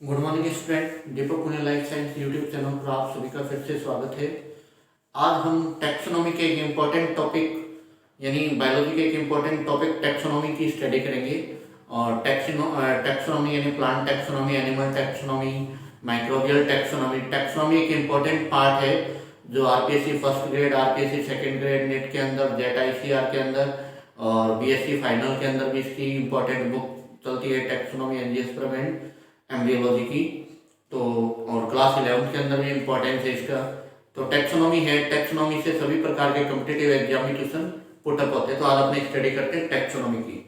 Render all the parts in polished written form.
Good morning student. Deepak Pune life science YouTube channel पर आप सभी का फिर से स्वागत है। आज हम टैक्सोनॉमी के एक इम्पॉर्टेंट टॉपिक यानी बायोलॉजी के एक इम्पॉर्टेंट टॉपिक टैक्सोनॉमी की स्टडी करेंगे। और टैक्सोनॉमी यानी plant taxonomy, animal taxonomy, microbial taxonomy. Taxonomy एक इम्पॉर्टेंट पार्ट है जो RPSC first grade, RPSC second grade, net के अंदर, जेट आईसीआर के अंदर और बीएससी फाइनल के अंदर भी इसकी इम्पॉर्टेंट बुक चलती है, टैक्सोनॉमी एंजियोस्पर्म एंड एम्ब्रियोलॉजी की। तो और क्लास 11 के अंदर भी इम्पोर्टेंस है इसका। तो टैक्सोनॉमी है, टैक्सोनॉमी से सभी प्रकार के कॉम्पिटिटिव एग्जामिनेशन पुटअप होते हैं। तो आज अपने स्टडी करते हैं टैक्सोनॉमी की।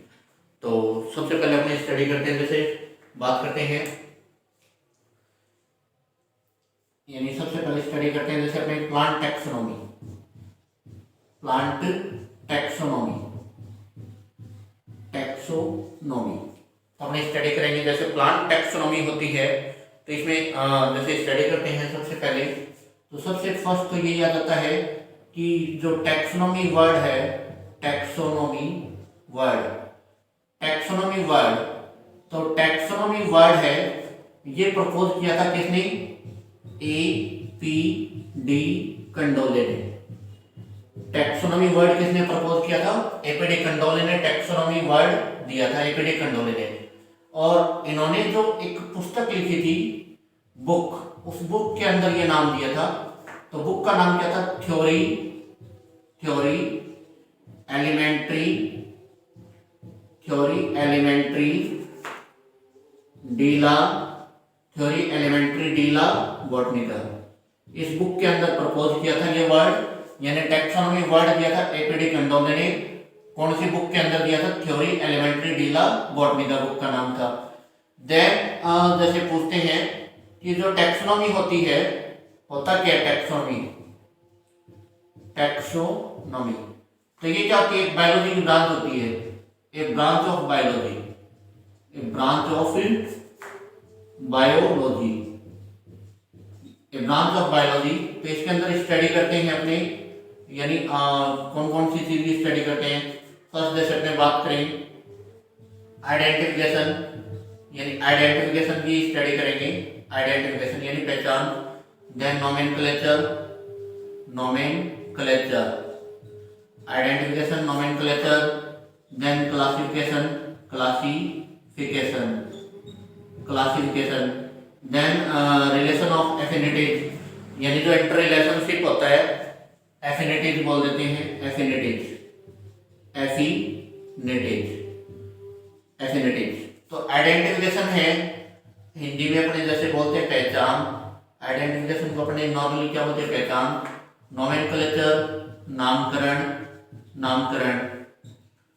तो सबसे पहले अपने स्टडी करते हैं, जैसे बात करते हैं यानी सबसे पहले स्टडी करते हैं जैसे अपने plant taxonomy. Plant taxonomy taxonomy अपने स्टडी करेंगे। जैसे प्लांट टैक्सोनॉमी होती है तो इसमें जैसे स्टडी करते हैं सबसे पहले, तो सबसे फर्स्ट तो ये याद आता है कि जो टैक्सोनॉमी वर्ड है, टैक्सोनॉमी वर्ड, टैक्सोनॉमी वर्ड, तो टैक्सोनॉमी वर्ड है ये प्रपोज किया था किसने? ए.पी.डी. कंडोले ने। टैक्सोनॉमी वर्ड किसने प्रपोज किया था? ए.पी.डी. कंडोले ने टैक्सोनॉमी वर्ड दिया था, ए.पी.डी. कंडोले ने। और इन्होंने जो एक पुस्तक लिखी थी, बुक, उस बुक के अंदर ये नाम दिया था। तो बुक का नाम क्या था? Theory elementary de la botanica. इस बुक के अंदर प्रपोज किया था ये वर्ड, यानी टैक्सोनॉमी वर्ड दिया था ए.पी.डी. कंडोले ने। कौन सी बुक के अंदर दिया था? Theory elementary de la Botanica book का नाम था। देन जैसे पूछते हैं कि जो टैक्सोनॉमी होती है, होता क्या है टैक्सोनॉमी? तो ये क्या होती है? एक बायोलॉजी की ब्रांच होती है, एक ब्रांच ऑफ बायोलॉजी, एक ब्रांच ऑफ बायोलॉजी, एक ब्रांच ऑफ बायोलॉजी। तो इसके अंदर स्टडी करते हैं अपने, यानी कौन कौन सी चीज की स्टडी करते हैं। फर्स्ट जैसे अपने बात करें आइडेंटिफिकेशन, यानी आइडेंटिफिकेशन की स्टडी करेंगे। आइडेंटिफिकेशन यानी पहचान। Then nomenclature, identification, nomenclature. Then classification. Then relation of affinities, यानी जो इंटर रिलेशनशिप होता है, एफिनिटीज बोल देते हैं, एफिनिटीज। तो आइडेंटिफिकेशन है, हिंदी में अपने जैसे बोलते हैं पहचान। आइडेंटिफिकेशन को अपने नॉर्मली क्या बोलते हैं? पहचान। नोमेनक्लेचर नामकरण।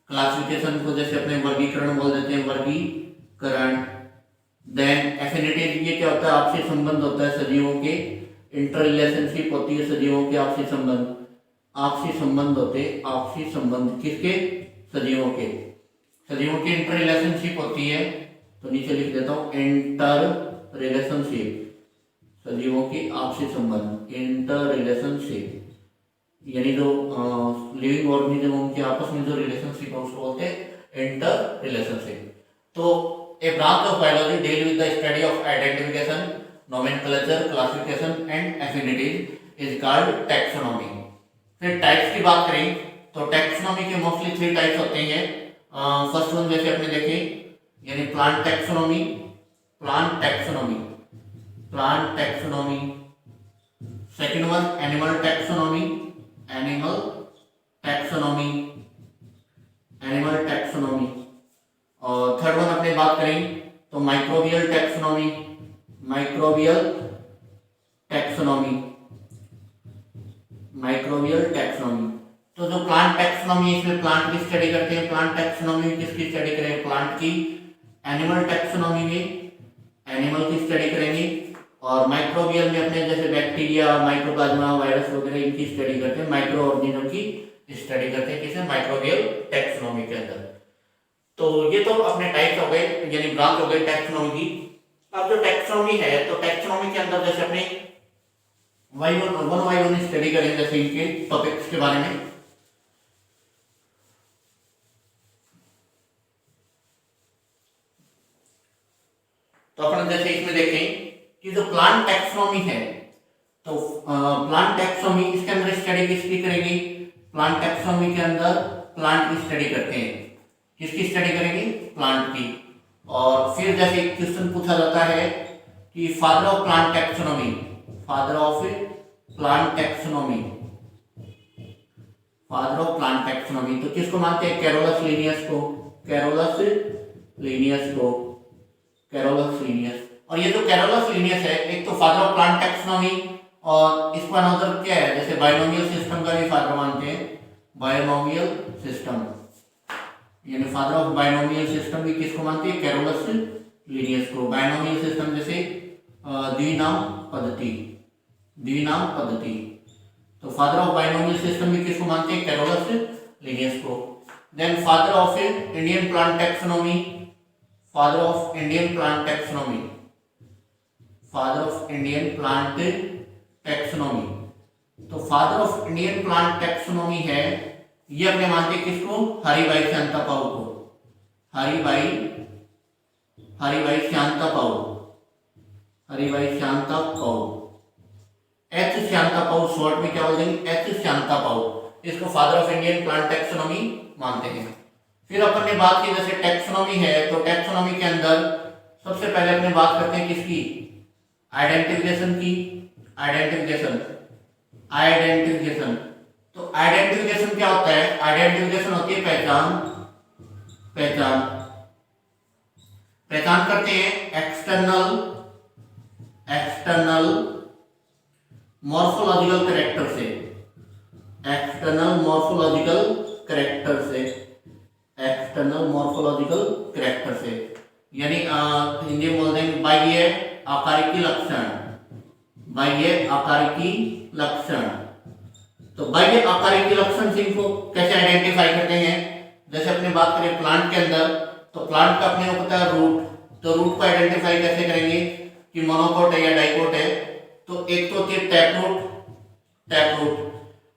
क्लासिफिकेशन को जैसे अपने वर्गीकरण बोल देते हैं, वर्गीकरण। देन एफिनिटीज, ये क्या होता है? आपसी संबंध होता है सजीवों के, इंटर रिलेशनशिप होती है सजीवों के, आपसी संबंध किसके? सजीवों की इंटर रिलेशनशिप होती है। तो नीचे लिख देता हूं इंटर रिलेशनशिप, सजीवों की आपसी संबंध, इंटर रिलेशनशिप, यानी जो लिविंग ऑर्गेनिज्म उनके आपस में जो रिलेशनशिप है उसको बोलते हैं इंटर रिलेशनशिप। तो a branch of biology deal with the study of identification, nomenclature, classification and affinities is called taxonomy. फिर टाइप्स की बात करें तो टैक्सोनॉमी के मोस्टली 3 टाइप्स होते हैं। फर्स्ट वन जैसे अपने देखें, यानी plant taxonomy. Second one animal taxonomy. और थर्ड वन अपने बात करें तो माइक्रोबियल टैक्सोनॉमी। तो जो प्लांट टैक्सोनॉमी है, इसमें प्लांट की स्टडी करते हैं। प्लांट टैक्सोनॉमी में किसकी स्टडी करेंगे? प्लांट की। एनिमल टैक्सोनॉमी में एनिमल की स्टडी करेंगे। और माइक्रोबियल में अपने जैसे बैक्टीरिया, माइक्रोप्लाज्मा, वायरस वगैरह इनकी स्टडी करते हैं, माइक्रो ऑर्गेनिज्म की स्टडी करते हैं किसे? माइक्रोबियल टैक्सोनॉमी के अंदर। तो ये तो अपने टाइप्स हो गए, यानी ब्रांच हो गई टैक्सोनॉमी की। अब जो टैक्सोनॉमी है, तो टैक्सोनॉमी के अंदर जैसे अपने वन बाय वन स्टडी करेंगे जैसे इनके टॉपिक्स के बारे में। तो अपन जैसे इसमें देखें कि जो प्लांट टैक्सोनॉमी है, तो प्लांट टैक्सोनॉमी इसके अंदर स्टडी किसकी करेंगे? प्लांट टैक्सोनॉमी के अंदर प्लांट की स्टडी करते हैं। किसकी स्टडी करेंगे? प्लांट की। और फिर जैसे क्वेश्चन पूछा जाता है कि father of plant taxonomy, father of plant taxonomy, father of plant taxonomy, तो किसको मानते हैं? कैरोलस लिनियस को, कैरोलस लिनियस को, कैरोलस लिनियस। और ये जो कैरोलस लिनियस है, एक तो फादर ऑफ प्लांट टैक्सोनॉमी, और इसका अनदर क्या है, जैसे बायनोमियल सिस्टम का भी फादर मानते हैं, बायनोमियल सिस्टम, यानी फादर ऑफ बायनोमियल सिस्टम भी किसको मानते हैं? कैरोलस लिनियस को। बायनोमियल सिस्टम जैसे द्विनाम पद्धति, द्विनाम पद्धति, तो फादर ऑफ बायनोमियल सिस्टम भी किसको मानते हैं? कैरोलस लिनियस को। Then father of Indian plant taxonomy, father of Indian plant taxonomy, father of Indian plant taxonomy, तो father of Indian plant taxonomy है, ये अपने मानते हैं किसको? हरिभाई शांतापाउ को, Haribhai Santapau, Haribhai Santapau, H Santapau, short में क्या बोल देंगे? एच शांतापाउ, इसको father of Indian plant taxonomy मानते हैं। फिर अपन ने बात की जैसे टैक्सोनॉमी है, तो टैक्सोनॉमी के अंदर सबसे पहले अपने बात करते हैं किसकी? आइडेंटिफिकेशन की, आइडेंटिफिकेशन, आइडेंटिफिकेशन। तो आइडेंटिफिकेशन क्या होता है? आइडेंटिफिकेशन होती है पहचान, पहचान, पहचान करते हैं एक्सटर्नल, एक्सटर्नल मॉर्फोलॉजिकल कैरेक्टर से, एक्सटर्नल मॉर्फोलॉजिकल कैरेक्टर से, एक्सटर्नल मॉर्फोलॉजिकल कैरेक्टर से, यानी हिंदी में बोल देंगे बाह्य आकारिकी लक्षण, बाह्य आकारिकी लक्षण। तो बाह्य आकारिकी लक्षण से इनको कैसे आइडेंटिफाई करते हैं? जैसे अपने बात करें प्लांट के अंदर, तो प्लांट का अपने को पता है रूट, तो रूट को आइडेंटिफाई कैसे करेंगे कि मोनोकोट है या डाइकोट है? तो एक तो होती है टैप रूट, टैप रूट,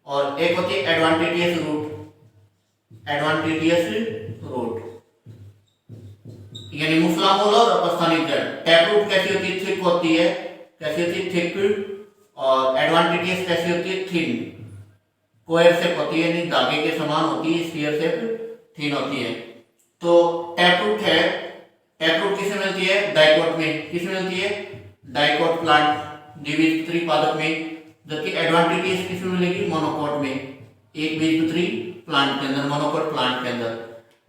और एक होती है एडवांटेजियस रूट, एडवांटेजियस रूट, यानी मुसलामूल और अपस्थानिक जड़। टैप रूट कैसी होती है? थिक होती है, कैसी होती है? थिक, और एडवांटेजियस कैसी होती है? थिन, स्क्वायर शेप होती है, यानी धागे के समान होती है, स्फीयर शेप, थिन होती है। तो टैप रूट है, टैप रूट किसमें मिलती है? डाइकोट में। किसमें मिलती है? डाइकोट प्लांट, द्विबीजपत्री पादप में। जबकि एडवांटेजियस किसमें मिलेगी? मोनोकोट में, एक बीजपत्री प्लांट के अंदर, मोनोकोट प्लांट के अंदर।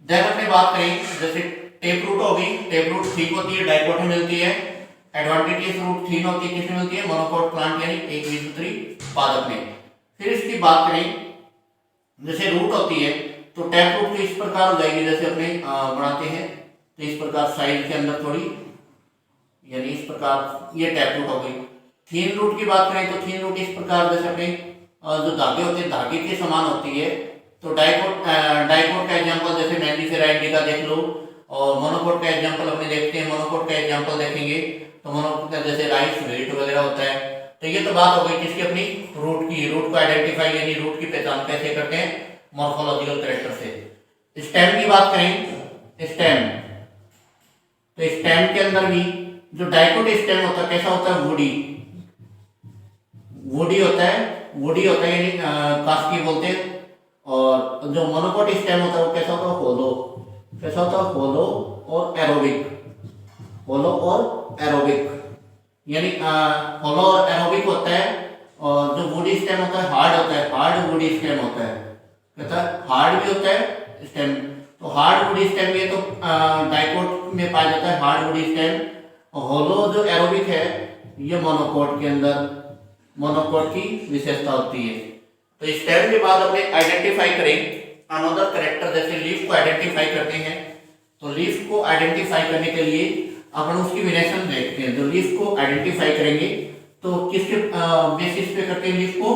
देन अपने बात करें जैसे टेप रूट होगी, टेप रूट थिक होती है, डाइकोट में मिलती है। एडवांटेजियस रूट थिन होती है, किसमें मिलती है? मोनोकोट प्लांट यानी एक बीजपत्री पादप में। फिर इसकी बात करें जैसे रूट होती है, तो टैप रूट तो इस प्रकार हो जाएगी, जैसे अपने बनाते हैं तो इस प्रकार साइड के अंदर थोड़ी, यानी इस प्रकार ये टैप रूट हो गई। थीन रूट की बात करें तो थीन रूट इस प्रकार जैसे अपने जो धागे होते हैं धागे के समान होती है। तो डाइकोट, डाइकोट का एग्जांपल जैसे मैग्नीफेरा इंडिका देख लो, और मोनोकोट का एग्जांपल अपने देखते हैं, मोनोकोट का एग्जांपल देखेंगे तो मोनोकोट का जैसे राइस व्हीट वगैरह होता है। तो ये तो बात हो गई किसकी? अपनी रूट की। रूट को आइडेंटिफाई यानी रूट की पहचान कैसे करते हैं? मॉर्फोलॉजिकल कैरेक्टर से। स्टेम की बात करें, स्टेम, तो स्टेम के अंदर भी जो डाइकोट स्टेम होता है कैसा होता है? वुडी, वुडी होता है, वुडी होता है यानी कास्की बोलते हैं। और जो मोनोकोट स्टेम होता है वो कैसा होता है? होलो, कैसा होता है? होलो और एरोबिक, होलो और एरोबिक, यानी होलो और एरोबिक होता है। और जो वुडी स्टेम होता है हार्ड होता है, हार्ड वुडी स्टेम होता है, कहता है हार्ड भी होता है स्टेम। तो हार्ड वुडी स्टेम ये तो डाइकोट में पाया जाता है, हार्ड वुडी स्टेम। होलो जो एरोबिक है ये मोनोकोट के अंदर, मोनोकोट की विशेषता होती है। तो स्टेम के बाद अपने आइडेंटिफाई करें अनदर कैरेक्टर, जैसे लीफ को आइडेंटिफाई करते हैं। तो लीफ को आइडेंटिफाई करने के लिए अपन उसकी विनेशन देखते हैं। जो लीफ को आइडेंटिफाई करेंगे तो किसके बेसिस पे करते हैं? लीफ को,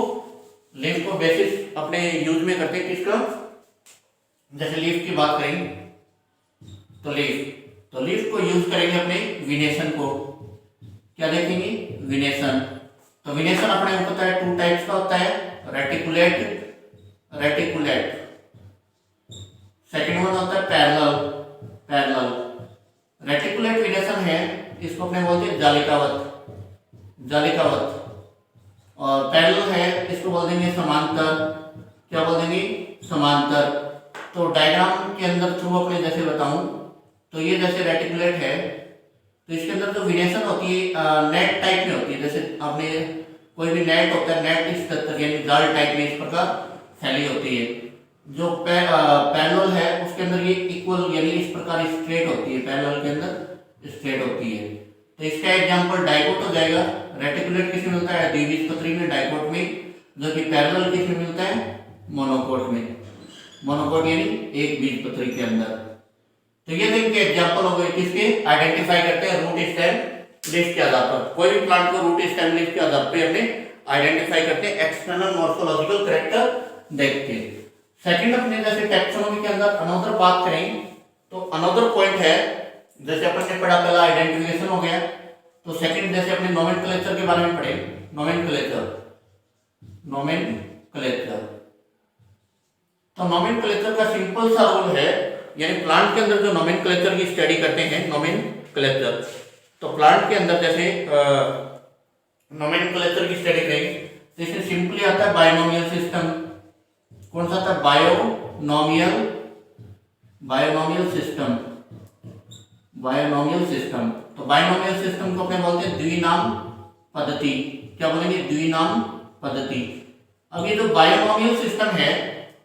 लीफ को बेसिस अपने यूज में करते हैं किसका? जैसे लीफ की बात करेंगे तो लीफ, तो लीफ को यूज करेंगे अपने विनेशन को। क्या देखेंगे? विनेशन। तो विनेशन अपने को पता है टू टाइप्स का होता है, रेटिकुलेट, रेटिकुलेट, सेकेंड वन होता है पैरेलल, पैरेलल। रेटिकुलेट विनेशन है इसको अपने बोलते हैं जालिकावत, जालिकावत। और पैरेलल है इसको बोल देंगे समांतर, क्या बोल देंगे, समांतर। तो डायग्राम के अंदर थ्रू अपने जैसे बताऊं तो ये जैसे रेटिकुलेट है, तो इसके अंदर जो वेरिएशन होती है नेट टाइप में होती है। जैसे आपने कोई भी नेट होता है, नेट इस तरह यानी जाल टाइप में इस प्रकार फैली होती है। जो पैरेलल है उसके अंदर ये इक्वल यानी इस प्रकार स्ट्रेट होती है, पैरेलल के अंदर स्ट्रेट होती है। तो इसका एग्जांपल डाइकोट हो जाएगा। रेटिकुलेट किस में मिलता है, द्विबीजपत्री में, डाइकोट में। जो कि पैरेलल किस में मिलता है, मोनोकोट में। मोनोकोट यानी एक बीजपत्री के अंदर। तो ये इनके एग्जांपल हो गए किसके, आइडेंटिफाई करते हैं रूट स्टेम लिस्ट के आधार पर। कोई भी प्लांट को रूट स्टेम लिस्ट के आधार पर अपने आइडेंटिफाई करते हैं एक्सटर्नल मॉर्फोलॉजिकल कैरेक्टर देख के। सेकंड अपने जैसे टैक्सोनॉमी के अंदर अनदर बात करें तो अनदर पॉइंट है, जैसे अपन ने पढ़ा पहला आइडेंटिफिकेशन हो गया, तो सेकंड जैसे अपने नोमेनक्लेचर के बारे में पढ़े, नोमेनक्लेचर, नोमेनक्लेचर। तो नोमेनक्लेचर का सिंपल सा रूल है, यानी प्लांट के अंदर जो नोमेनक्लेचर की स्टडी करते हैं, नोमेनक्लेचर। तो प्लांट के अंदर जैसे नोमेनक्लेचर की स्टडी करें तो इसमें सिंपली आता है बायनोमियल सिस्टम। कौन सा था, binomial, binomial system, binomial system. तो बायोनोमियल सिस्टम को अपने बोलते हैं द्विनाम पद्धति। क्या बोलेंगे, द्विनाम पद्धति। अब ये जो बायोनोमियल सिस्टम है,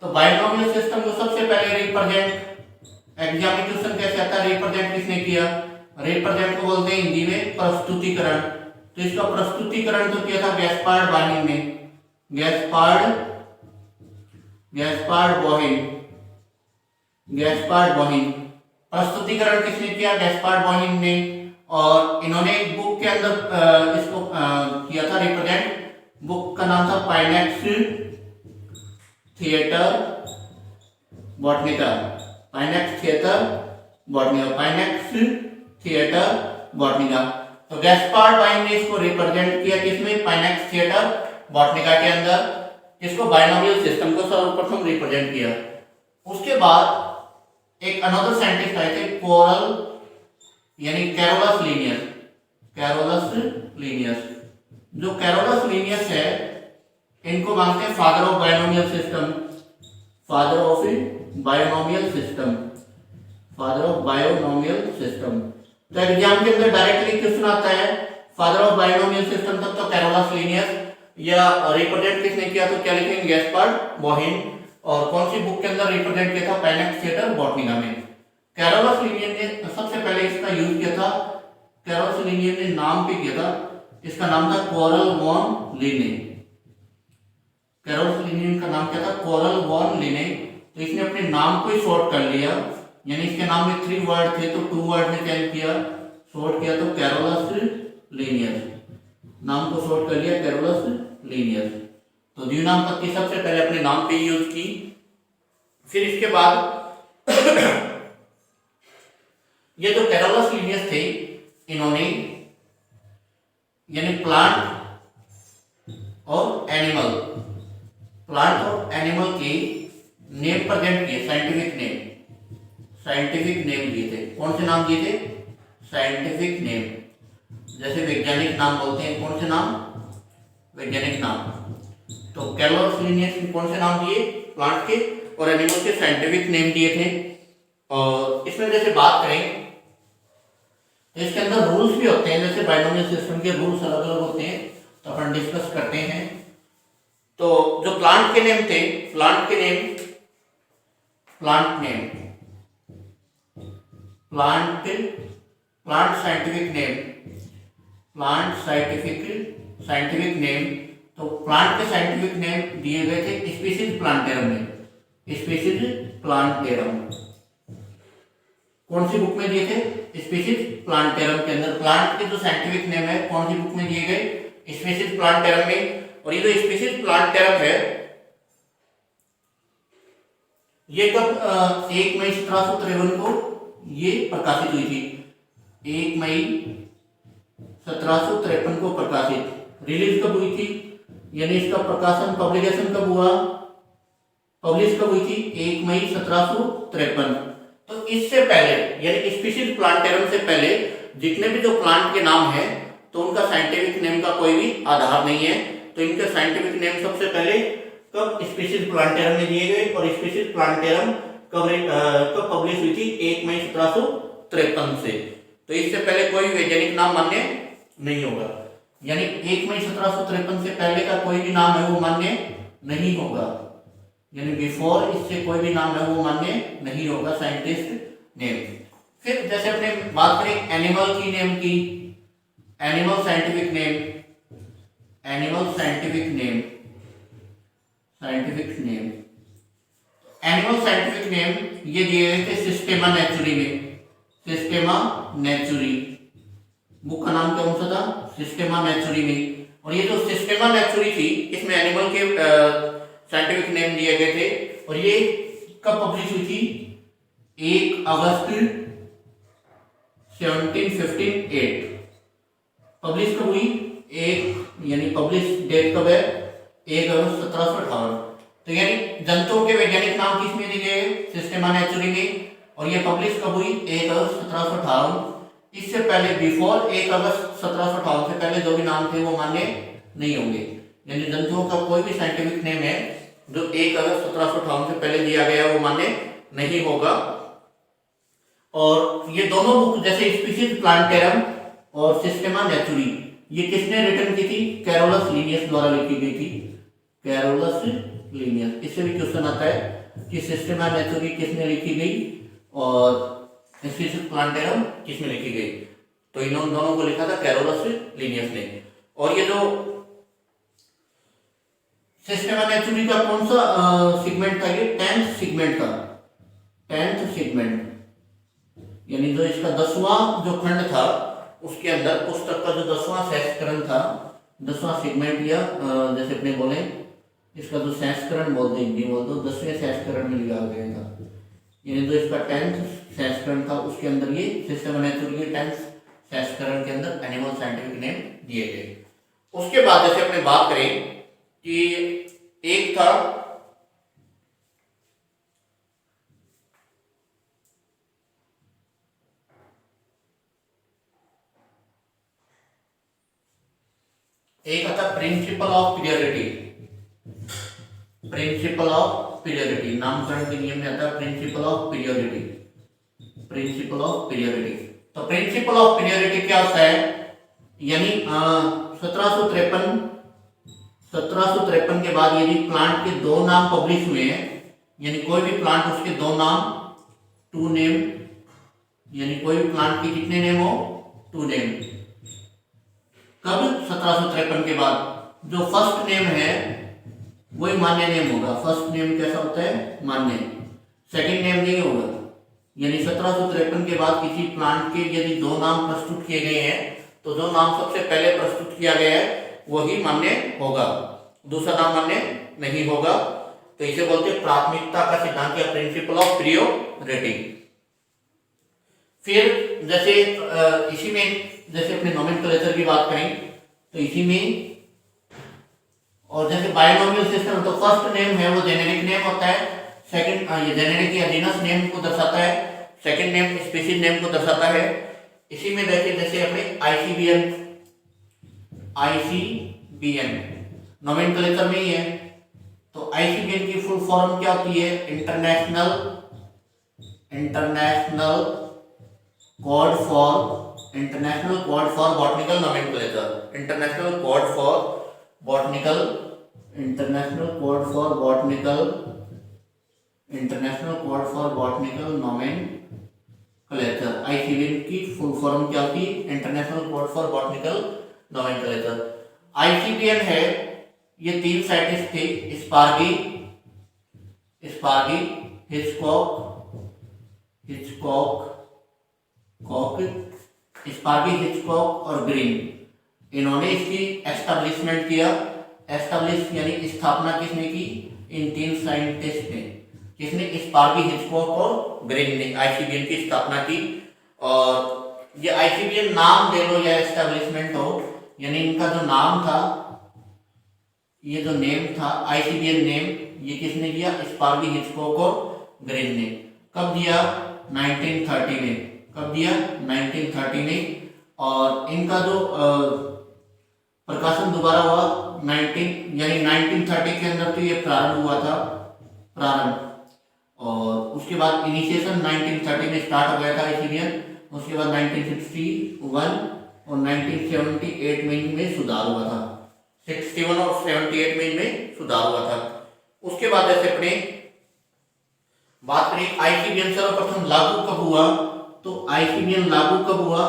तो बायोनोमियल सिस्टम को सबसे पहले रिप्रेजेंट, एग्जामिनेशन कैसे आता है, रिप्रेजेंट किसने किया, रिप्रेजेंट को बोलते हैं हिंदी में प्रस्तुतिकरण। तो इसका प्रस्तुतिकरण तो किया था गैस्पार्ड बोहिन ने, गैस्पार्ड बोहिन। प्रस्तुतिकरण किसने किया, गैस्पार्ड बोहिन ने। और इन्होंने एक बुक के अंदर इसको किया था रिप्रेजेंट। बुक का नाम था Pinax Theatri Botanici, Pinax Theatri Botanici, Pinax Theatri Botanici. तो गैस्पार्ड बोहिन ने इसको रिप्रेजेंट किया किसमें, पाइनेक्स थिएटर बॉटनिका के अंदर। इसको बायनोमियल सिस्टम को सर्वप्रथम रिप्रेजेंट किया। उसके बाद एक अनदर साइंटिस्ट आए थे, कोरल यानी कैरोलस लीनियस, कैरोलस लीनियस। जो कैरोलस लीनियस है इनको मानते हैं father of binomial system, father of binomial system, father of binomial system. तो एग्जाम के अंदर डायरेक्टली क्वेश्चन आता है फादर ऑफ बायनोमियल सिस्टम, तब तो कैरोलस लीनियस, या रिप्रेजेंट किसने किया तो क्या लिखेंगे, गैस्पार्ड बोहिन। और कौन सी बुक के अंदर रिप्रेजेंट किया था, पाइनेक्स थिएटर बॉटनिका में। कैरोलस लीनियस ने सबसे पहले इसका यूज किया था, कैरोलस लीनियस ने नाम पे किया था, इसका नाम था कोरल वॉन लिने। कैरोलस लीनियस का नाम क्या था, कोरल वॉन लिने। तो इसने अपने नाम को ही शॉर्ट कर लिया, यानी इसके नाम में 3 वर्ड थे तो 2 वर्ड में चेंज किया, शॉर्ट किया, तो कैरोलस लीनियस, नाम को शॉर्ट कर लिया कैरोलस लीनियस। तो द्विनाम पद्धति सबसे पहले अपने नाम पे यूज की। फिर इसके बाद ये जो कैरोलस लीनियस थे, इन्होंने यानी प्लांट और एनिमल, प्लांट और एनिमल के नेम प्रेजेंट किए, साइंटिफिक नेम, साइंटिफिक नेम दिए थे। कौन से नाम दिए थे, साइंटिफिक नेम। जैसे वैज्ञानिक नाम बोलते हैं, कौन से नाम, वैज्ञानिक नाम। तो कैरोलस लीनियस ने कौन से नाम दिए, प्लांट के और एनिमल के साइंटिफिक नेम दिए थे। और इसमें जैसे बात करें तो इसके अंदर रूल्स भी होते हैं, जैसे बायनोमियल सिस्टम के रूल्स अलग अलग होते हैं, तो अपन डिस्कस करते हैं। तो जो प्लांट के नेम थे, प्लांट के name, plant name, plant scientific name, plant scientific name. तो प्लांट के साइंटिफिक नेम दिए गए थे स्पीशीज प्लांटेरम में, स्पीशीज प्लांटेरम। कौन सी बुक में दिए थे, स्पीशीज प्लांटेरम के अंदर। प्लांट के जो साइंटिफिक नेम है कौन सी बुक में दिए गए, स्पीशीज प्लांटेरम में। और ये जो स्पीशीज प्लांटेरम है ये कब 1 मई 1753 को ये प्रकाशित हुई थी, 1 मई 1753 को प्रकाशित। रिलीज कब हुई थी, यानी इसका प्रकाशन, पब्लिकेशन कब हुआ, पब्लिश कब हुई थी, 1 मई 1753। तो इससे पहले यानी स्पीशीज प्लांटेरम से पहले जितने भी जो प्लांट के नाम है तो उनका साइंटिफिक नेम का कोई भी आधार नहीं है। तो इनके साइंटिफिक नेम सबसे पहले कब स्पीशीज प्लांटेरम में दिए गए और स्पीशीज प्लांटेरम कब पब्लिश हुई थी 1 मई 1753 से। तो इससे पहले कोई वैज्ञानिक नाम मान्य नहीं होगा, यानी 1 मई 1753 से पहले का कोई भी नाम है वो मान्य नहीं होगा, यानी बिफोर इससे कोई भी नाम है वो मान्य नहीं होगा साइंटिस्ट नेम। फिर जैसे अपने बात करें एनिमल की नेम की, animal scientific name, animal scientific name, scientific name, animal scientific name ये दिए गए थे सिस्टेमा नेचुरी में, सिस्टेमा नेचुरी बुक का नाम कौन सा था, सिस्टेमा नेचुरी में। और ये जो सिस्टेमा नेचुरी थी इसमें एनिमल के साइंटिफिक नेम दिए गए थे और ये कब पब्लिश हुई थी 1 अगस्त 1758। पब्लिश कब हुई यानी पब्लिश डेट कब है 1 अगस्त 1758। तो यानी जंतुओं के वैज्ञानिक नाम किस में दिए गए सिस्टेमा नेचुरी में, और ये पब्लिश कब हुई 1 अगस्त 1758। इससे पहले बिफोर 1 अगस्त 1758 से पहले जो भी नाम थे वो मान्य नहीं होंगे, यानी जंतुओं का कोई भी साइंटिफिक नेम है जो 1 अगस्त 1758 से पहले दिया गया वो मान्य नहीं होगा। और ये दोनों बुक जैसे स्पीशीज प्लांटेरम और सिस्टेमा नेचुरी ये किसने रिटर्न की थी, कैरोलस लिनियस द्वारा लिखी गई थी, कैरोलस लिनियस। इससे भी क्वेश्चन आता है कि सिस्टेमा नेचुरी किसने लिखी गई और स्पीशीज प्लांटेरम किसमें लिखी गई, तो इन दोनों को लिखा था कैरोलस लिनियस ने। और ये जो सिस्टेमा नेचुरी का कौन सा सेगमेंट था, ये 10th सेगमेंट था, 10th सेगमेंट, यानी जो इसका 10वां जो खंड था उसके अंदर पुस्तक का जो 10वां संस्करण था, 10वां सेगमेंट, या जैसे अपने बोले इसका जो संस्करण बोलते हिंदी बोल दो 10वें संस्करण में लिया गया था, यानी जो इसका 10th संस्करण था उसके अंदर ये सिस्टेमा नेचुरी के 10th संस्करण के अंदर एनिमल साइंटिफिक नेम दिए गए। उसके बाद जैसे अपने बात करें कि एक था प्रिंसिपल ऑफ पीरियडिटी, प्रिंसिपल ऑफ पीरियडिटी नामकरण के नियम में आता है प्रिंसिपल ऑफ पीरियडिटी, प्रिंसिपल ऑफ पीरियडिटी। तो प्रिंसिपल ऑफ पीरियडिटी क्या होता है, यानी 1753 के बाद यदि प्लांट के 2 नाम पब्लिश हुए हैं, यानी कोई भी प्लांट उसके 2 नाम 2 नेम, यानी कोई भी प्लांट के कितने नेम हो 2 नेम, कब 1753 के बाद जो फर्स्ट नेम है वही मान्य नेम होगा। फर्स्ट नेम कैसा होता है मान्य, सेकंड नेम नहीं होगा, यानी 1753 के बाद किसी प्लांट के यदि 2 नाम प्रस्तुत किए गए हैं तो जो नाम सबसे पहले प्रस्तुत किया गया है वही मान्य होगा, दूसरा नाम मान्य नहीं होगा। तो इसे बोलते हैं प्राथमिकता का सिद्धांत या प्रिंसिपल ऑफ प्रायोरिटी। फिर जैसे इसी में जैसे अपने नोमेनक्लेचर की बात करें तो इसी में, और जैसे बायनोमियल सिस्टम तो फर्स्ट नेम है वो जेनेरिक नेम होता है, सेकंड ये जेनेरिक या जीनस नेम को दर्शाता है, सेकंड नेम स्पीशीज नेम को दर्शाता है। इसी में देखिए जैसे अपने आईसीबीएन नोमेनक्लेचर में ही है, तो आईसीबीएन की फुल फॉर्म क्या होती है, international code for botanical nomenclature, international code for botanical nomenclature. ICBN की फुल फॉर्म क्या होती है, international code for botanical nomenclature. ICBN है ये 3 साइंटिस्ट थे, स्पार्गी, हिचकॉक और ग्रीन, इन्होंने इसकी एस्टैब्लिशमेंट किया। एस्टैब्लिश यानी स्थापना किसने की, इन 3 साइंटिस्ट ने, किसने, स्पार्गी, हिचकॉक और ग्रीन ने आईसीबीएन की स्थापना की। और ये आईसीबीएन नाम दे लो या एस्टैब्लिशमेंट हो, यानी इनका जो नाम था, ये जो नेम था आईसीबीएन नेम, ये किसने दिया, स्पार्गी, हिचकॉक और ग्रीन ने। कब दिया, 1930 में। कब दिया, 1930 में। और इनका जो प्रकाशन दोबारा हुआ 1930 के अंदर तो ये प्रारंभ हुआ था, प्रारंभ। और उसके बाद इनिशिएशन 1930 में स्टार्ट हो गया था आईसीबीएन। उसके बाद 1961 और 1978 में इनमें सुधार हुआ था, 61 और 78 में इनमें सुधार हुआ था। उसके बाद जैसे अपने बात करें आईसीबीएन सर्वप्रथम लागू कब हुआ, तो आईसीबीएन लागू कब हुआ,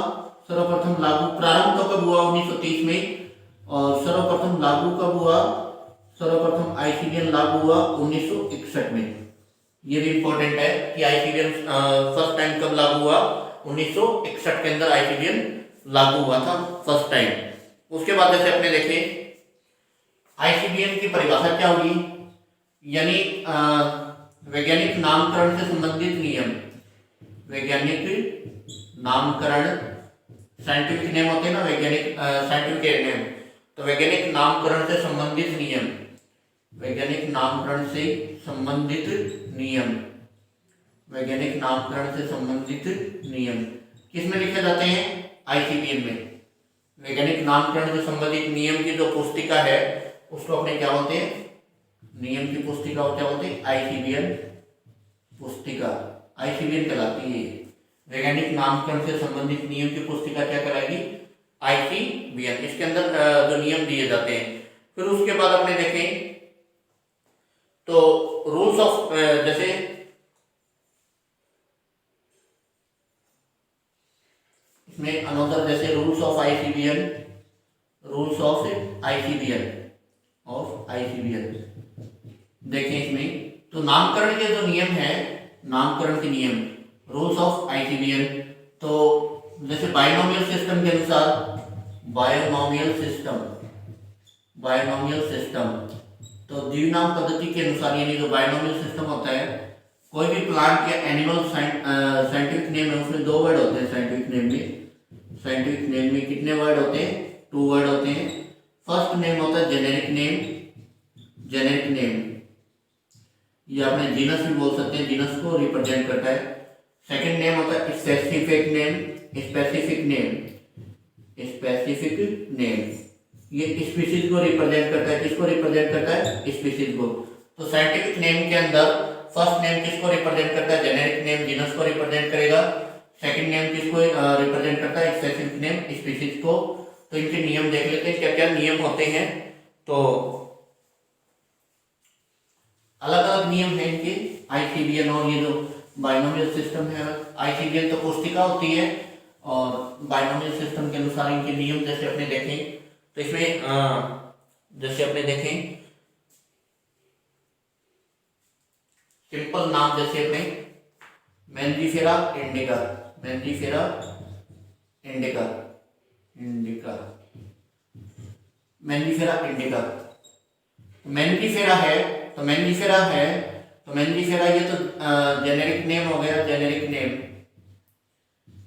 सर्वप्रथम लागू प्रारंभ तो कब हुआ 1930 में, और सर्वप्रथम लागू कब हुआ, सर्वप्रथम आईसीबीएन लागू हुआ 1961 में। ये भी इंपॉर्टेंट है कि आईसीबीएन फर्स्ट टाइम कब लागू हुआ, 1961 के अंदर आईसीबीएन लागू हुआ था फर्स्ट टाइम। उसके बाद जैसे अपने देखें आईसीबीएन की परिभाषा क्या होगी, यानी वैज्ञानिक नामकरण से संबंधित नियम, वैज्ञानिक नामकरण, साइंटिफिक नेम होते हैं ना, वैज्ञानिक साइंटिफिक नेम, तो वैज्ञानिक नामकरण से संबंधित नियम, वैज्ञानिक नामकरण से संबंधित नियम, वैज्ञानिक नामकरण से संबंधित नियम किसमें लिखे जाते हैं, आईसीबीएन में। वैज्ञानिक नामकरण से संबंधित नियम की जो पुस्तिका है उसको अपने क्या बोलते हैं, नियम की पुस्तिका को क्या बोलते हैं, आईसीबीएन पुस्तिका, आईसीबीएन कहलाती है। वैज्ञानिक नामकरण से संबंधित नियम की पुस्तिका क्या कराएगी, आईसीबीएन। इसके अंदर जो नियम दिए जाते हैं। फिर उसके बाद अपने देखें तो रूल्स ऑफ, जैसे इसमें अनदर जैसे rules of ICBN, rules of ICBN, of ICBN देखें इसमें, तो नामकरण के जो नियम है, नामकरण के नियम, रूल्स ऑफ आईसीबीएन, तो जैसे बायनोमियल सिस्टम के अनुसार, बायनोमियल सिस्टम, बायनोमियल सिस्टम, तो द्विनाम पद्धति के अनुसार, यानी जो बायनोमियल सिस्टम होता है, कोई भी प्लांट या एनिमल साइंटिफिक नेम है उसमें दो वर्ड होते हैं, साइंटिफिक नेम में, साइंटिफिक नेम में कितने वर्ड होते हैं, 2 वर्ड होते हैं। फर्स्ट नेम होता है जेनेरिक नेम, जेनेरिक नेम, ये आपने जीनस भी बोल सकते हैं, जीनस को रिप्रेजेंट करता है। सेकंड नेम होता है specific name, specific name, specific name, ये स्पीशीज को रिप्रेजेंट करता है, किसको रिप्रेजेंट करता है, स्पीशीज को। तो साइंटिफिक नेम के अंदर फर्स्ट नेम किसको रिप्रेजेंट करता है, जेनेरिक नेम जीनस को रिप्रेजेंट करेगा, सेकंड नेम किसको रिप्रेजेंट करता है, स्पेसिफिक नेम स्पीशीज को। तो इनके नियम देख लेते हैं क्या क्या नियम होते हैं। तो अलग अलग नियम है इनके आईसीबीएन, और ये जो बायनोमियल सिस्टम है, आईसीबीएन तो पुस्तिका होती है, और बायनोमियल सिस्टम के अनुसार इनके नियम जैसे अपने देखें तो इसमें जैसे अपने देखें सिंपल नाम, जैसे अपने Mangifera indica, Mangifera indica, indica, Mangifera indica, Mangifera है, तो मैंजीफेरा है, तो मैंजीफेरा ये तो जेनेरिक नेम हो गया, जेनेरिक नेम,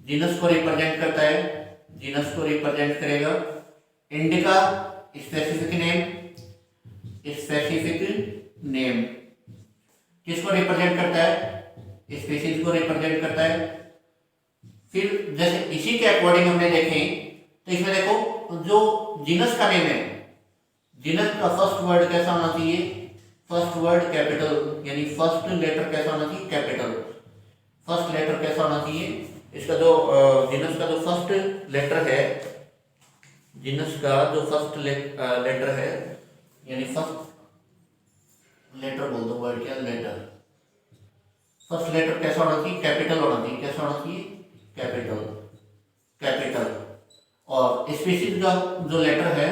जीनस को रिप्रेजेंट करता है, जीनस को रिप्रेजेंट करेगा। Indica specific name, specific name किसको रिप्रेजेंट करता है, स्पीशीज को रिप्रेजेंट करता है। फिर जैसे इसी के अकॉर्डिंग हमने देखें तो इसमें देखो जो जीनस का नेम है, जीनस का फर्स्ट वर्ड कैसा होना चाहिए, फर्स्ट वर्ड कैपिटल, यानी फर्स्ट लेटर कैसा होना चाहिए, कैपिटल, फर्स्ट लेटर कैसा होना चाहिए, इसका जो जीनस का जो फर्स्ट लेटर है, जीनस का जो फर्स्ट लेटर है, यानी फर्स्ट लेटर बोल दो, वर्ड क्या, लेटर, फर्स्ट लेटर कैसा होना चाहिए, कैपिटल होना चाहिए, कैसा होना चाहिए, कैपिटल, कैपिटल। और स्पीशीज का जो लेटर है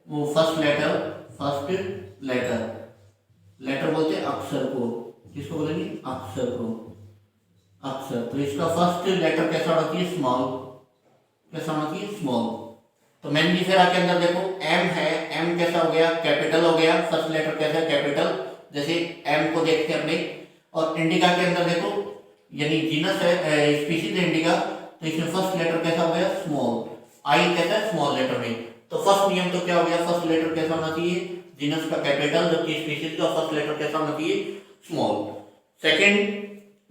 वो first letter, first letter, letter बोलते हैं अक्षर को, किसको बोलेंगे, अक्षर को, अक्षर। तो इसका फर्स्ट लेटर कैसा होना चाहिए, स्मॉल, कैसा होना चाहिए, स्मॉल। तो मैंजीफेरा के अंदर देखो एम है, एम कैसा हो गया, कैपिटल हो गया, फर्स्ट लेटर कैसा है, कैपिटल, जैसे एम को देखते हैं अपने। और इंडिका के अंदर देखो, यानी जीनस है, स्पीशीज है इंडिका, तो इसमें फर्स्ट लेटर कैसा हो गया, स्मॉल, आई कैसा है, स्मॉल लेटर में। तो फर्स्ट नियम तो क्या हो गया, फर्स्ट लेटर कैसा होना चाहिए, जीनस का कैपिटल, जबकि स्पीशीज का फर्स्ट लेटर कैसा होना चाहिए, स्मॉल। सेकंड,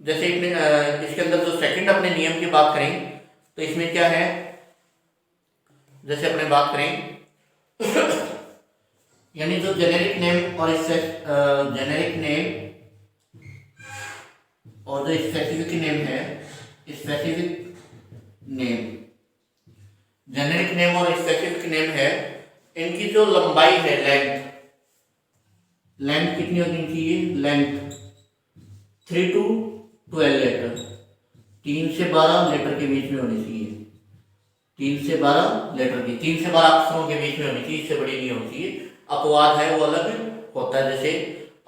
जैसे इसके अंदर जो सेकंड अपने नियम की बात करें तो इसमें क्या है, जैसे अपने बात करें यानी जो जेनेरिक नेम और जेनेरिक नेम और जो स्पेसिफिक नेम है, स्पेसिफिक नेम, जेनेरिक नेम और स्पेसिफिक नेम है, इनकी जो लंबाई है, लेंथ कितनी होनी चाहिए? लेंथ 3 to 12 लेटर, 3 से 12 लेटर के बीच में होनी चाहिए। 3 से 12 लेटर की, 3 से 12 अक्षरों के बीच में होनी चाहिए, इससे बड़ी नहीं होनी चाहिए। अपवाद है वो अलग होता है। जैसे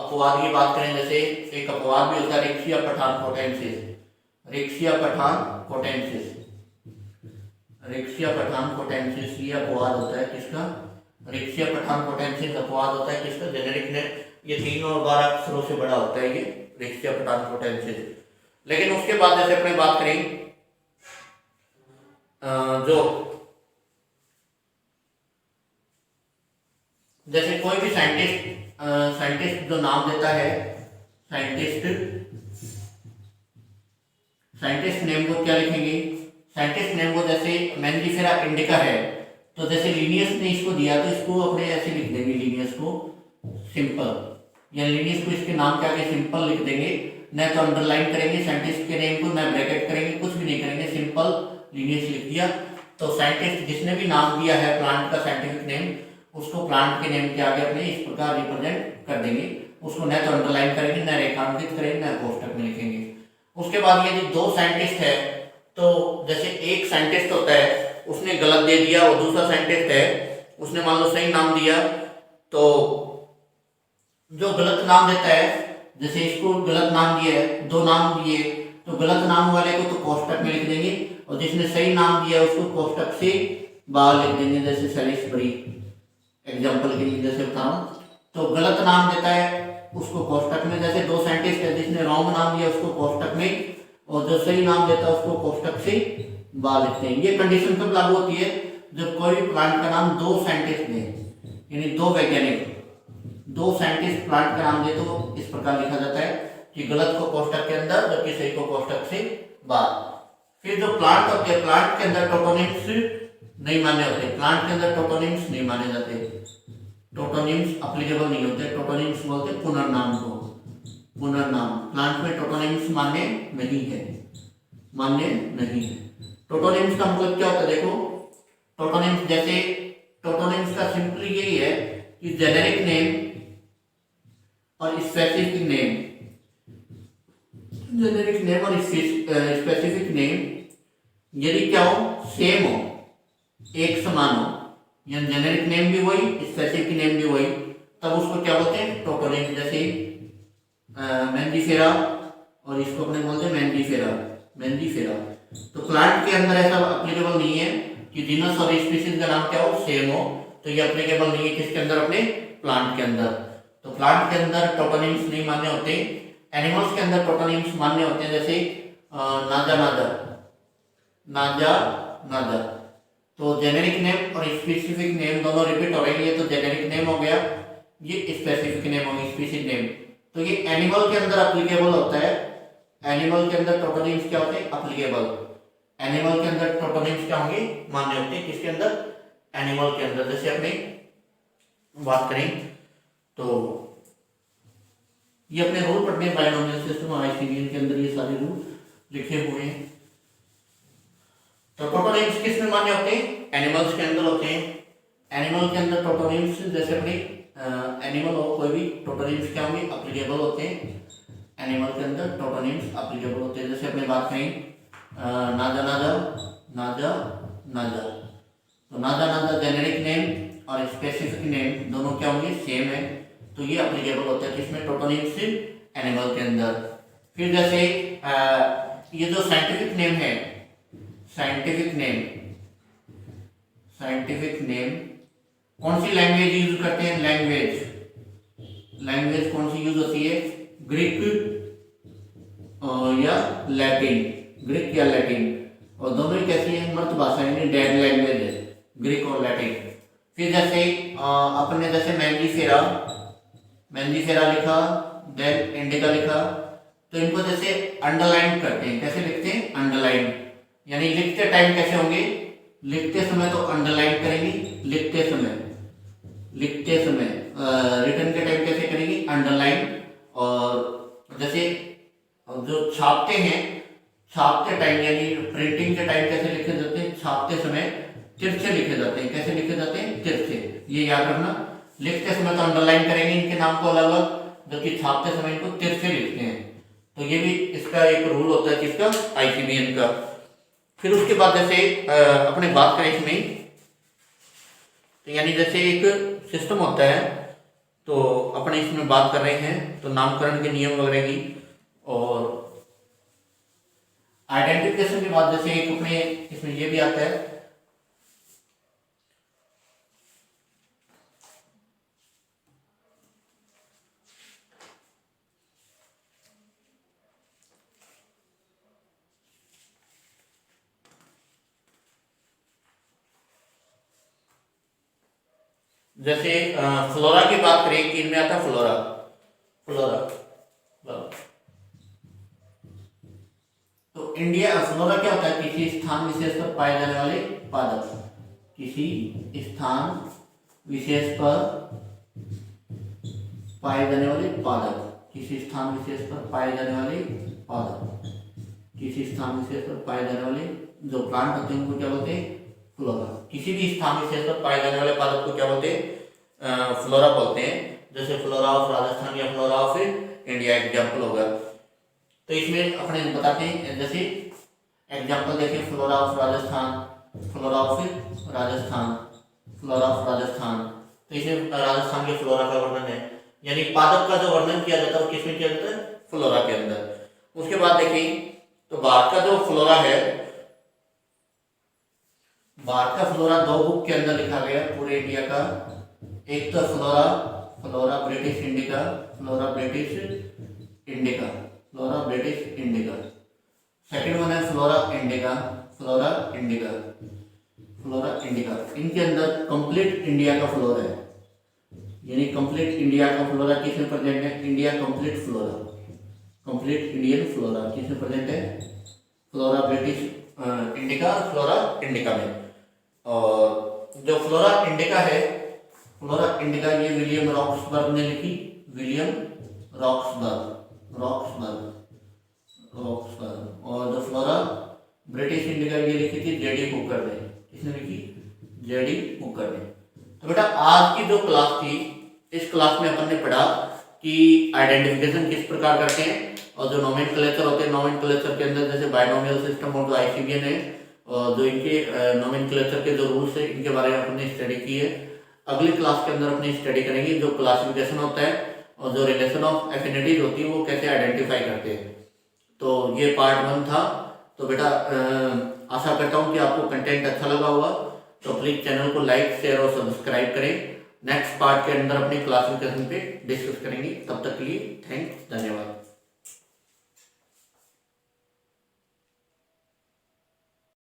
अपवाद की बात करें, जैसे एक अपवाद भी होता है रेक्सिया पठान कोटेंसिस, रेक्सिया पठान कोटेंसिस, रेक्सिया पठान कोटेंसिस, ये अपवाद होता है किसका? रेक्सिया पठान कोटेंसिस अपवाद होता है किसका? जेनेरिक ने ये 3 और 12 अक्षरों से बड़ा होता है ये रेक्सिया पठान कोटेंसिस। लेकिन उसके बाद जैसे अपने बात करें जो जैसे कोई भी साइंटिस्ट जो नाम देता है, साइंटिस्ट नेम को क्या लिखेंगे? साइंटिस्ट नेम को जैसे मैंजीफेरा इंडिका है, तो जैसे लिनियस ने इसको दिया तो इसको अपने ऐसे लिख देंगे, लिनियस को सिंपल, या लिनियस को इसके नाम के आगे सिंपल लिख देंगे, न तो अंडरलाइन करेंगे साइंटिस्ट के नेम को, न ब्रैकेट करेंगे, कुछ भी नहीं करेंगे, सिंपल लिनियस लिख दिया। तो साइंटिस्ट जिसने भी नाम दिया है प्लांट का साइंटिफिक नेम, उसको प्लांट के नेम के आगे अपने इस प्रकार रिप्रेजेंट कर देंगे, उसको न तो अंडरलाइन करेंगे, न रेखांकित करेंगे, न कोष्टक में लिखेंगे। उसके बाद यदि 2 साइंटिस्ट है, तो जैसे एक साइंटिस्ट होता है उसने गलत दे दिया और दूसरा साइंटिस्ट है उसने मान लो सही नाम दिया, तो जो गलत नाम देता है, जैसे इसको गलत नाम दिया है, 2 नाम दिए, तो गलत नाम वाले को तो कोष्टक में लिख देंगे, और जिसने सही नाम दिया उसको कोष्टक से बाहर लिख देंगे। जैसे सैलिसबरी एग्जाम्पल के लिए जैसे बताऊं, तो गलत नाम देता है उसको कोष्टक में, जैसे 2 साइंटिस्ट है, जिसने रॉन्ग नाम दिया उसको कोष्टक में, और जो सही नाम देता है उसको कोष्टक से बाहर लिखते हैं। ये कंडीशन कब लागू होती है? जब कोई भी प्लांट का नाम 2 साइंटिस्ट ने, यानी 2 वैज्ञानिक, 2 साइंटिस्ट प्लांट का नाम दे, तो इस प्रकार लिखा जाता है कि गलत को कोष्टक के अंदर, जबकि सही को कोष्टक से बाहर। फिर जो प्लांट होते हैं, प्लांट के अंदर टोटोनिम्स नहीं मान्य होते, प्लांट के अंदर टोटोनिम्स नहीं माने जाते, टोटोनिम्स एप्लीकेबल नहीं होते। टोटोनिम्स बोलते हैं पुनर्नाम को, पुनर्नाम। प्लांट में टोटोनिम्स मान्य नहीं है, मान्य नहीं है। टोटोनिम्स का मतलब क्या होता है? देखो, टोटोनिम्स, जैसे टोटोनिम्स का सिंपली यही है कि जेनेरिक नेम और स्पेसिफिक नेम, जेनेरिक नेम और स्पेसिफिक नेम यदि क्या हो? सेम हो, एक समान हो, या जेनेरिक नेम भी वही, स्पेसिफिक नेम भी वही, तब उसको क्या बोलते हैं? टोटोनिम। जैसे मैंजीफेरा और इसको अपने बोलते हैं मैंजीफेरा, मैंजीफेरा। तो प्लांट के अंदर ऐसा एप्लीकेबल नहीं है कि जीनस और स्पीशीज का नाम क्या हो? सेम हो, तो ये एप्लीकेबल नहीं है किसके अंदर? अपने प्लांट के अंदर। तो प्लांट के अंदर टोटोनिम्स नहीं मान्य होते। एनिमल्स के अंदर टोटोनिम्स मान्य होते हैं, जैसे नाजा नाजा, नाजा नाजा। तो जेनेरिक नेम और स्पेसिफिक नेम दोनों रिपीट हो रहे हैं, ये तो जेनेरिक नेम हो गया, ये स्पेसिफिक नेम हो गया, स्पीशीज नेम। तो ये एनिमल के अंदर एप्लीकेबल होता है। एनिमल के अंदर टोटोनिम्स क्या होते हैं? एप्लीकेबल। एनिमल के अंदर टोटोनिम्स क्या होंगे? मान्य होते हैं। किसके अंदर? एनिमल के अंदर। जैसे अपने बात करें तो ये अपने रूल पढ़ने हैं, बायनोमियल सिस्टम और आईसीबीएन के अंदर ये सारे रूल लिखे हुए हैं। तो टोटोनिम्स किस में मान्य होते हैं? एनिमल्स के अंदर होते हैं। एनिमल के अंदर टोटोनिम्स, जैसे अपने एनिमल हो कोई भी, टोटोनिम्स क्या होंगे? एप्लीकेबल होते हैं। एनिमल के अंदर टोटोनिम्स एप्लीकेबल होते हैं। जैसे अपने बात करें नाजा नाजा, नाजा नाजा, तो नाजा नाजा जेनेरिक नेम और स्पेसिफिक नेम दोनों क्या होंगे? सेम है, तो ये एप्लीकेबल होता है किसमें? टोटोनिम्स एनिमल के अंदर। फिर जैसे ये जो साइंटिफिक नेम है, साइंटिफिक नेम, साइंटिफिक नेम कौन सी लैंग्वेज यूज करते हैं? लैंग्वेज, लैंग्वेज कौन सी यूज होती है? ग्रीक या लैटिन, ग्रीक या लैटिन, और दोनों ही कैसी है? मृत भाषा, यानी डेड लैंग्वेज है, ग्रीक और लैटिन। फिर जैसे अपने जैसे मैंजीफेरा, मैंजीफेरा लिखा, देन इंडिका लिखा, तो इनको जैसे अंडरलाइन करते हैं। कैसे लिखते हैं? अंडरलाइन, यानी लिखते टाइम कैसे होंगे? लिखते समय तो अंडरलाइन करेंगी, लिखते समय रिटर्न के टाइम कैसे करेंगी, अंडरलाइन। और जैसे जो छापते हैं, छापते टाइम यानी प्रिंटिंग के टाइम कैसे लिखे जाते हैं, छापते समय तिरछे लिखे जाते हैं। कैसे लिखे जाते हैं, तिरछे। ये याद रखना। लिखते समय तो अंडरलाइन करेंगे इनके नाम को अलग अलग, जबकि छापते समय इनको तिरछे लिखते हैं। तो ये भी इसका एक रूल होता है किसका, आईसीबीएन का। फिर उसके बाद जैसे अपने बात करें इसमें, तो यानी जैसे एक सिस्टम होता है, तो अपने इसमें बात कर रहे हैं तो नामकरण के नियम वगैरह की, और आइडेंटिफिकेशन के बाद जैसे एक अपने इसमें ये भी आता है, जैसे फ्लोरा की बात करें कि इनमें आता है फ्लोरा, तो इंडिया फ्लोरा क्या होता है, किसी स्थान विशेष पर पाए जाने वाले पादप, किसी स्थान विशेष पर पाए जाने वाले पादप, किसी स्थान विशेष पर पाए जाने वाले पादप, किसी स्थान विशेष पर पाए जाने वाले जो प्लांट होते हैं उनको क्या बोलते हैं, फ्लोरा। किसी भी स्थान विशेष पर पाए जाने वाले पादप को क्या बोलते हैं, फ्लोरा बोलते हैं। जैसे फ्लोरा ऑफ राजस्थान या फ्लोरा ऑफ इंडिया एग्जाम्पल होगा। तो इसमें अपने बताते हैं, जैसे एग्जाम्पल देखिए, flora of Rajasthan, flora of Rajasthan, flora of Rajasthan. तो इसमें राजस्थान के फ्लोरा का वर्णन है, यानी पादप का जो वर्णन किया जाता है वो किसमें किया जाता है, फ्लोरा के अंदर। उसके बाद देखिए, तो भारत का जो फ्लोरा है, भारत का फ्लोरा दो बुक के अंदर लिखा गया पूरे इंडिया का। एक तो Flora British Indica, Flora British Indica, Flora British Indica. Second one है Flora Indica, Flora Indica, Flora Indica. इनके अंदर कंप्लीट इंडिया का फ्लोरा है, यानी कंप्लीट इंडिया का फ्लोरा किसमें प्रेजेंट है, India complete flora, complete Indian flora किसमें प्रेजेंट है, Flora British Indica, Flora Indica में। और जो फ्लोरा इंडिका है, फ्लोरा इंडिका ये विलियम रॉक्सबर्ग ने लिखी, विलियम रॉक्सबर्ग, और जो फ्लोरा ब्रिटिश इंडिका ये लिखी थी जेडी हुकर ने। किसने लिखी, जेडी हुकर ने। तो बेटा आज की जो क्लास थी, इस क्लास में अपन ने पढ़ा कि आइडेंटिफिकेशन किस प्रकार करते हैं, और जो नोमेनक्लेचर होते हैं, नोमेनक्लेचर के अंदर जैसे बायनोमियल सिस्टम और जो आईसीबीएन है, और जो इनके नोमेनक्लेचर के जो रूल्स है, इनके बारे में अपने स्टडी की है। अगली क्लास के अंदर अपनी स्टडी करेंगे जो क्लासिफिकेशन होता है और जो रिलेशन ऑफ एफिनिटीज होती है वो कैसे आइडेंटिफाई करते हैं। तो ये पार्ट 1 था। तो बेटा आशा करता हूँ कि आपको कंटेंट अच्छा लगा होगा। तो प्लीज़ चैनल को लाइक, शेयर और सब्सक्राइब करें। नेक्स्ट पार्ट के अंदर अपनी क्लासिफिकेशन पे डिस्कस करेंगे। तब तक के लिए थैंक्स, धन्यवाद।